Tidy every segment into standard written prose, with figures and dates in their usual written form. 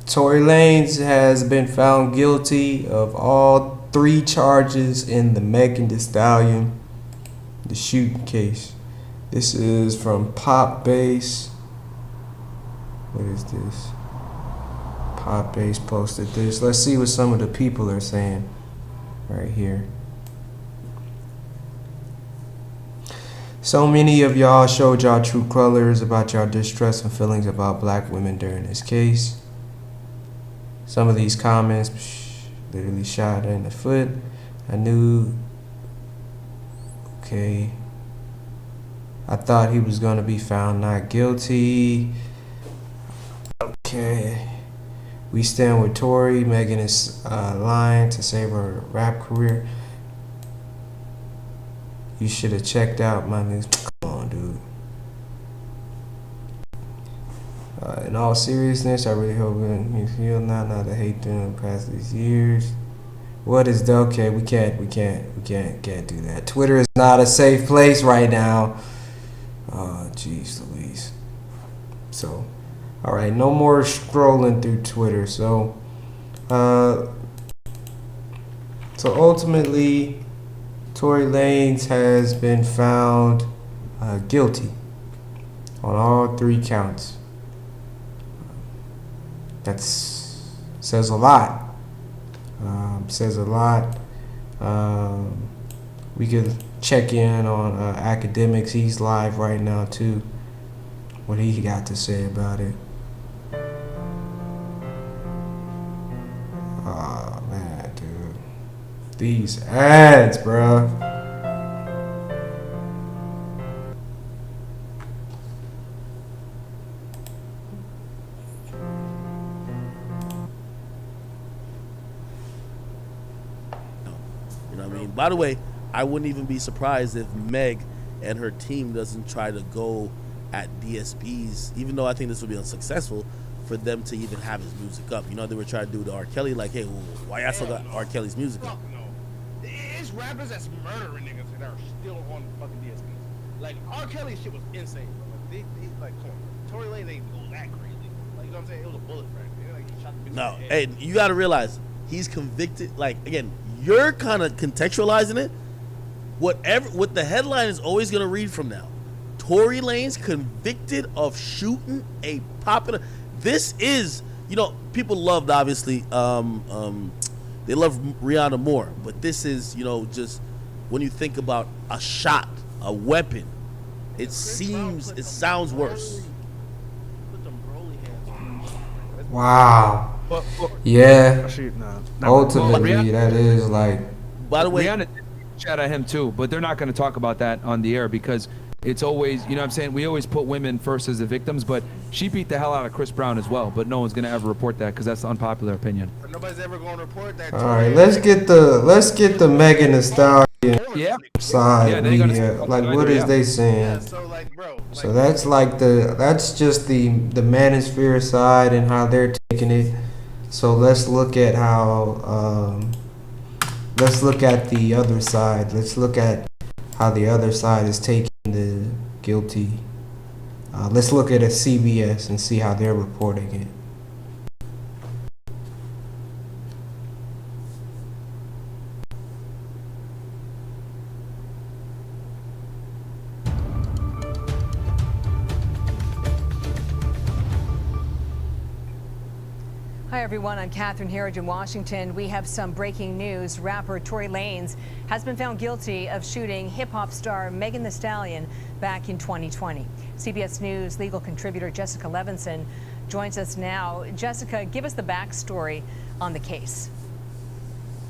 Tory Lanez has been found guilty of all three charges in the Megan Thee Stallion, the shooting case. This is from Pop Base. What is this? Pop Base posted this. Let's see what some of the people are saying right here. So many of y'all showed y'all true colors about y'all distress and feelings about black women during this case. Some of these comments literally shot her in the foot. I knew. Okay. I thought he was gonna be found not guilty. Okay. We stand with Tory. Megan is lying to save her rap career. You should have checked out my news. Come on, dude. In all seriousness, I really hope you feel not to hate them past these years. What is the okay? We can't do that. Twitter is not a safe place right now. Oh, jeez Louise. So, all right, no more scrolling through Twitter. So ultimately, Tory Lanez has been found guilty on all three counts. That says a lot. We could check in on academics. He's live right now too. What he got to say about it. Oh man, dude. These ads, bro. You know what I mean? By the way, I wouldn't even be surprised if Meg and her team doesn't try to go at DSPs, even though I think this will be unsuccessful, for them to even have his music up. You know, they were trying to do the R. Kelly, like, hey, well, why y'all still got R. Kelly's music up? No. It's rappers that's murdering niggas that are still on fucking DSPs. Like, R. Kelly's shit was insane, bro. Like, come on. Tory Lanez ain't go that crazy. Like, you know what I'm saying? It was a bullet fragment. Like, he shot the bitch No, in the head. hey, you got to realize, he's convicted. Like, again, you're kind of contextualizing it. What the headline is always going to read from now. Tory Lanez convicted of shooting a popular. This is, you know, people loved, obviously, they love Rihanna more, but this is, you know, just when you think about a shot, a weapon, it sounds worse. Put them Broly hands on. Wow. Yeah. Ultimately, that is like. By the way, Rihanna chat at him too, but they're not going to talk about that on the air because it's always, you know what I'm saying, we always put women first as the victims, but she beat the hell out of Chris Brown as well, but no one's going to ever report that because that's the unpopular opinion. But nobody's ever going to report that. All right, let's get the Megan Thee Stallion side. Yeah, like what is they saying? Yeah, so like, bro. So that's like that's just the manosphere side and how they're taking it. So let's look at how let's look at the other side. Let's look at how the other side is taking the guilty. Let's look at a CBS and see how they're reporting it. Hi everyone, I'm Catherine Herridge in Washington. We have some breaking news. Rapper Tory Lanez has been found guilty of shooting hip-hop star Megan Thee Stallion back in 2020. CBS News legal contributor Jessica Levinson joins us now. Jessica, give us the backstory on the case.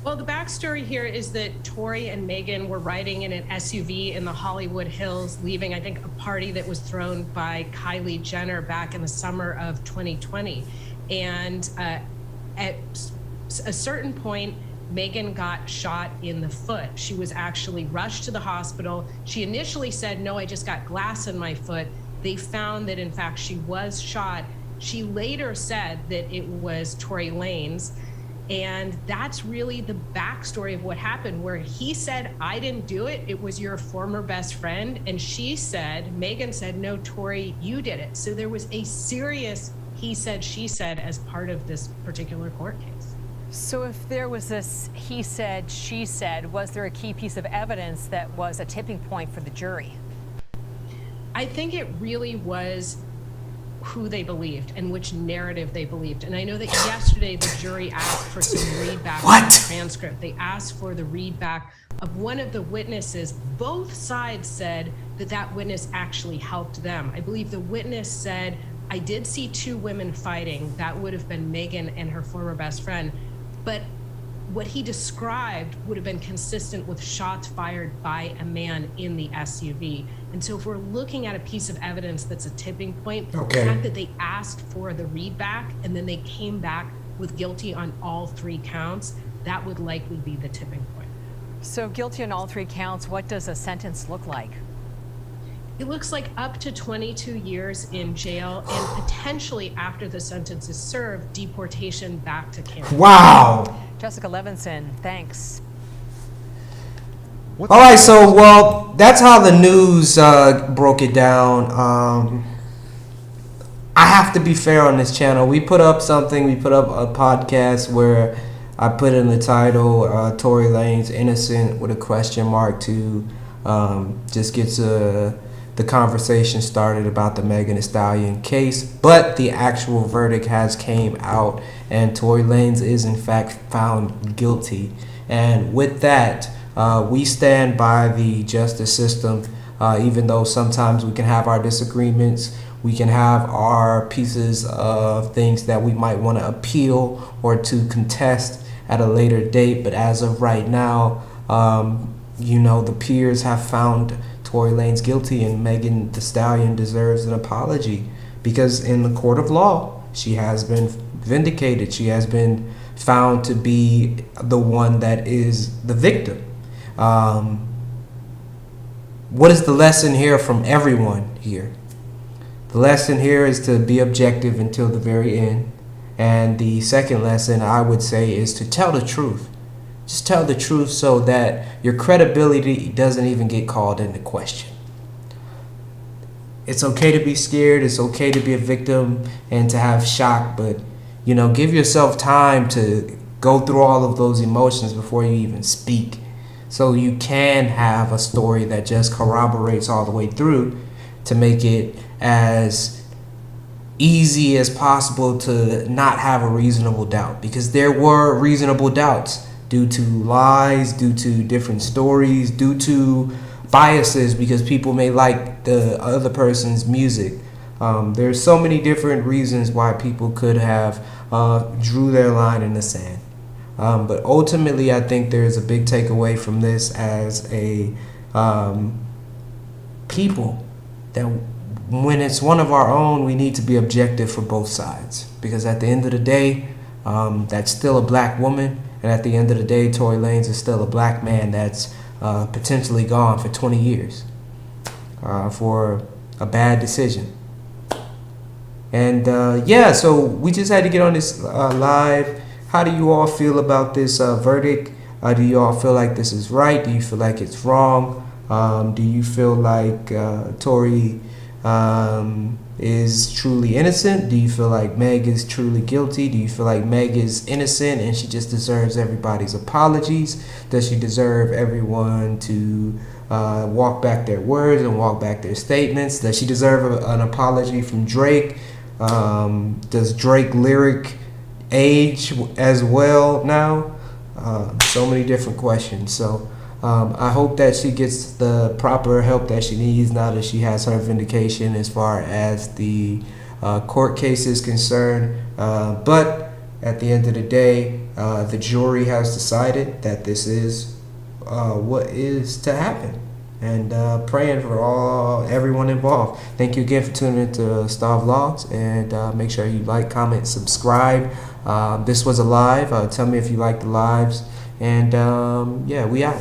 Well, the backstory here is that Tory and Megan were riding in an SUV in the Hollywood Hills, leaving, I think, a party that was thrown by Kylie Jenner back in the summer of 2020. And at a certain point, Megan got shot in the foot. She was actually rushed to the hospital. She initially said, no, I just got glass in my foot. They found that, in fact, she was shot. She later said that it was Tory Lanez. And that's really the backstory of what happened, where he said, I didn't do it. It was your former best friend. And she said, Megan said, no, Tory, you did it. So there was a serious he said, she said as part of this particular court case. So if there was this he said, she said, was there a key piece of evidence that was a tipping point for the jury? I think it really was who they believed and which narrative they believed. And I know that yesterday the jury asked for some readback of the transcript. They asked for the readback of one of the witnesses. Both sides said that that witness actually helped them. I believe the witness said, I did see two women fighting. That would have been Megan and her former best friend. But what he described would have been consistent with shots fired by a man in the SUV. And so if we're looking at a piece of evidence that's a tipping point, the fact that they asked for the readback and then they came back with guilty on all 3 counts, that would likely be the tipping point. So guilty on all 3 counts, what does a sentence look like? It looks like up to 22 years in jail and potentially after the sentence is served, deportation back to Canada. Wow. Jessica Levinson, thanks. All right, so, well, that's how the news broke it down. I have to be fair on this channel. We put up something, we put up a podcast where I put in the title, Tory Lanez Innocent with a question mark to just get the conversation started about the Megan Thee Stallion case. But the actual verdict has came out and Tory Lanez is in fact found guilty. And with that, we stand by the justice system, even though sometimes we can have our disagreements, we can have our pieces of things that we might want to appeal or to contest at a later date. But as of right now, the peers have found Tory Lanez guilty, and Megan Thee Stallion deserves an apology because in the court of law, she has been vindicated. She has been found to be the one that is the victim. What is the lesson here from everyone here? The lesson here is to be objective until the very end. And the second lesson I would say is to tell the truth. Just tell the truth so that your credibility doesn't even get called into question. It's okay to be scared. It's okay to be a victim and to have shock, but give yourself time to go through all of those emotions before you even speak, so you can have a story that just corroborates all the way through to make it as easy as possible to not have a reasonable doubt, because there were reasonable doubts due to lies, due to different stories, due to biases because people may like the other person's music. There's so many different reasons why people could have drew their line in the sand. But ultimately, I think there's a big takeaway from this as a people, that when it's one of our own, we need to be objective for both sides. Because at the end of the day, that's still a black woman. And at the end of the day, Tory Lanez is still a black man that's potentially gone for 20 years for a bad decision. And so we just had to get on this live. How do you all feel about this verdict? Do you all feel like this is right? Do you feel like it's wrong? Do you feel like Tory is truly innocent? Do you feel like Meg is truly guilty? Do you feel like Meg is innocent and she just deserves everybody's apologies? Does she deserve everyone to walk back their words and walk back their statements? Does she deserve an apology from Drake? Does Drake lyric age as well now? So many different questions. So I hope that she gets the proper help that she needs now that she has her vindication as far as the court case is concerned. But at the end of the day, the jury has decided that this is what is to happen. And praying for everyone involved. Thank you again for tuning into STAA Vlogs, and make sure you like, comment, subscribe. This was a live. Tell me if you like the lives, and we out.